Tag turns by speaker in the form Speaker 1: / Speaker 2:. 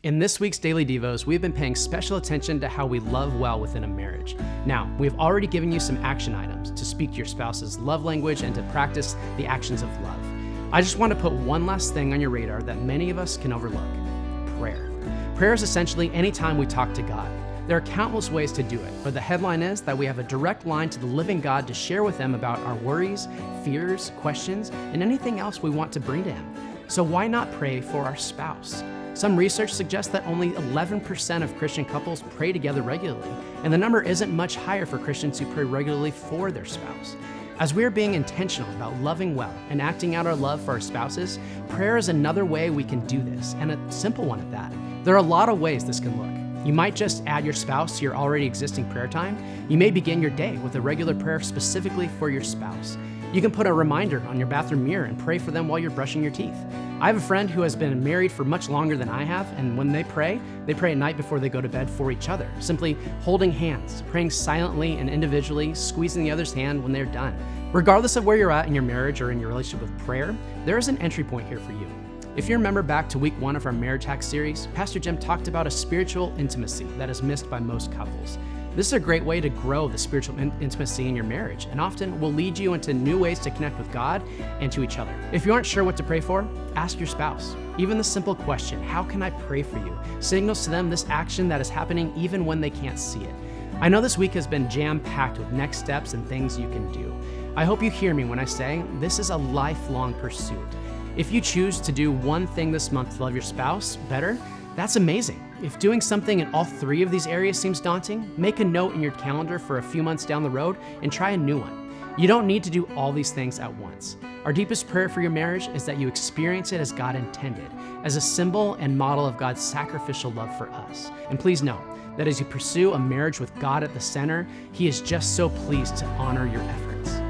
Speaker 1: In this week's Daily Devos, we've been paying special attention to how we love well within a marriage. Now, we've already given you some action items to speak to your spouse's love language and to practice the actions of love. I just want to put one last thing on your radar that many of us can overlook: prayer. Prayer is essentially any time we talk to God. There are countless ways to do it, but the headline is that we have a direct line to the living God to share with Him about our worries, fears, questions, and anything else we want to bring to Him. So why not pray for our spouse? Some research suggests that only 11% of Christian couples pray together regularly, and the number isn't much higher for Christians who pray regularly for their spouse. As we are being intentional about loving well and acting out our love for our spouses, prayer is another way we can do this, and a simple one at that. There are a lot of ways this can look. You might just add your spouse to your already existing prayer time. You may begin your day with a regular prayer specifically for your spouse. You can put a reminder on your bathroom mirror and pray for them while you're brushing your teeth. I have a friend who has been married for much longer than I have, and when they pray at night before they go to bed for each other, simply holding hands, praying silently and individually, squeezing the other's hand when they're done. Regardless of where you're at in your marriage or in your relationship with prayer, there is an entry point here for you. If you remember back to week 1 of our Marriage Hack series, Pastor Jim talked about a spiritual intimacy that is missed by most couples. This is a great way to grow the spiritual intimacy in your marriage, and often will lead you into new ways to connect with God and to each other. If you aren't sure what to pray for, ask your spouse. Even the simple question, "How can I pray for you?" signals to them this action that is happening even when they can't see it. I know this week has been jam-packed with next steps and things you can do. I hope you hear me when I say this is a lifelong pursuit. If you choose to do one thing this month to love your spouse better, that's amazing. If doing something in all 3 of these areas seems daunting, make a note in your calendar for a few months down the road and try a new one. You don't need to do all these things at once. Our deepest prayer for your marriage is that you experience it as God intended, as a symbol and model of God's sacrificial love for us. And please know that as you pursue a marriage with God at the center, He is just so pleased to honor your efforts.